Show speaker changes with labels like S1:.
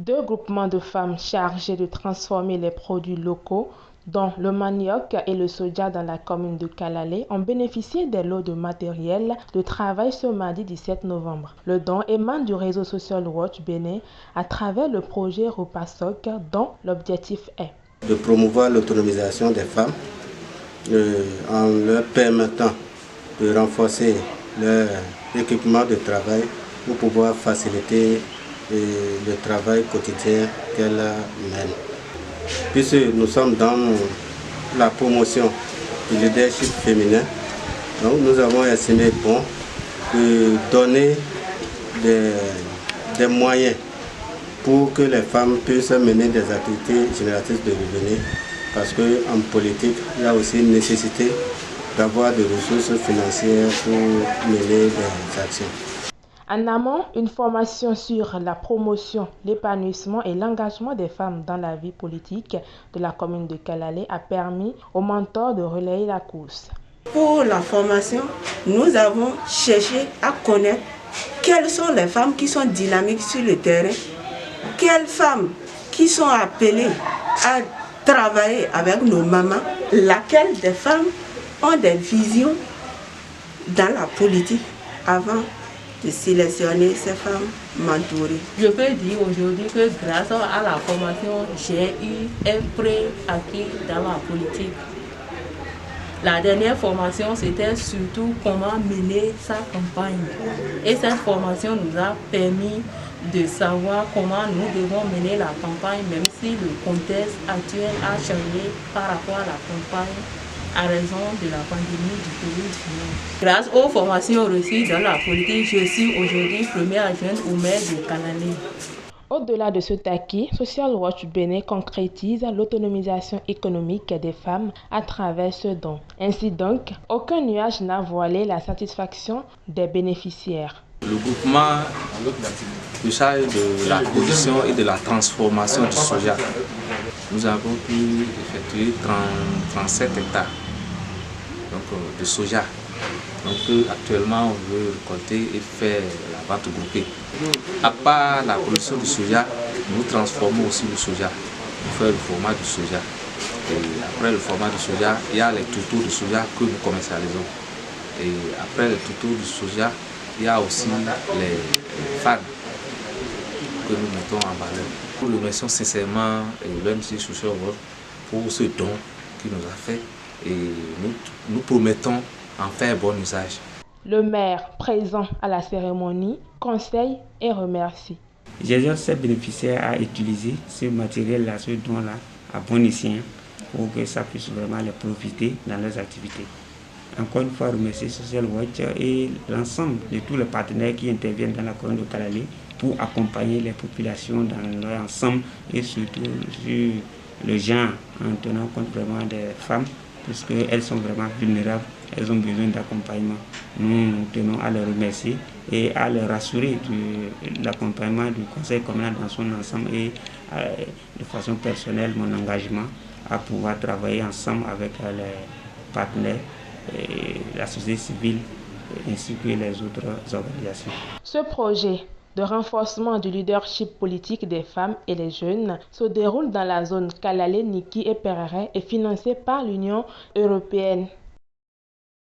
S1: 2 groupements de femmes chargés de transformer les produits locaux, dont le manioc et le soja dans la commune de Kalalé, ont bénéficié des lots de matériel de travail ce mardi 17 novembre. Le don émane du réseau Social Watch Bénin à travers le projet Repasoc, dont l'objectif est
S2: de promouvoir l'autonomisation des femmes en leur permettant de renforcer leur équipement de travail pour pouvoir faciliter le travail quotidien qu'elles mènent. Puisque nous sommes dans la promotion du leadership féminin, donc nous avons estimé bon de donner des moyens pour que les femmes puissent mener des activités génératrices de revenus, parce qu'en politique, il y a aussi une nécessité d'avoir des ressources financières pour mener des actions.
S1: En amont, une formation sur la promotion, l'épanouissement et l'engagement des femmes dans la vie politique de la commune de Kalalé a permis aux mentors de relayer la course.
S3: Pour la formation, nous avons cherché à connaître quelles sont les femmes qui sont dynamiques sur le terrain, quelles femmes qui sont appelées à travailler avec nos mamans, laquelle des femmes ont des visions dans la politique avant de sélectionner ces femmes mentorées.
S4: Je peux dire aujourd'hui que grâce à la formation, j'ai eu un préacquis dans la politique. La dernière formation, c'était surtout comment mener sa campagne. Et cette formation nous a permis de savoir comment nous devons mener la campagne, même si le contexte actuel a changé par rapport à la campagne à raison de la pandémie du Covid-19. Grâce aux formations reçues dans la politique, je suis aujourd'hui première adjointe au maire de Kalalé.
S1: Au-delà de ce acquis, Social Watch Bénin concrétise l'autonomisation économique des femmes à travers ce don. Ainsi donc, aucun nuage n'a voilé la satisfaction des bénéficiaires.
S5: Le groupement se charge de la production et de la transformation du soja. Nous avons pu effectuer 37 hectares de soja. Donc actuellement on veut récolter et faire la vente groupée. À part la production du soja, nous transformons aussi le soja pour faire le format du soja. Et après le format du soja, il y a les tutos de soja que nous commercialisons. Et après les tutos du soja, il y a aussi les fans que nous mettons en valeur. Nous remercions sincèrement l'ONG Social Watch pour ce don qu'il nous a fait et nous promettons en faire bon usage.
S1: Le maire, présent à la cérémonie, conseille et remercie.
S6: J'exhorte ces bénéficiaires à utiliser ce matériel-là, ce don-là, à bon escient pour que ça puisse vraiment les profiter dans leurs activités. Encore une fois, remercier Social Watch et l'ensemble de tous les partenaires qui interviennent dans la commune de Kalalé pour accompagner les populations dans leur ensemble et surtout sur le genre en tenant compte vraiment des femmes puisqu'elles sont vraiment vulnérables, elles ont besoin d'accompagnement. Nous tenons à les remercier et à les rassurer de l'accompagnement du conseil communal dans son ensemble et de façon personnelle mon engagement à pouvoir travailler ensemble avec les partenaires, la société civile ainsi que les autres organisations.
S1: Ce projet de renforcement du leadership politique des femmes et des jeunes se déroule dans la zone Kalalé, Niki et Perere et financé par l'Union européenne.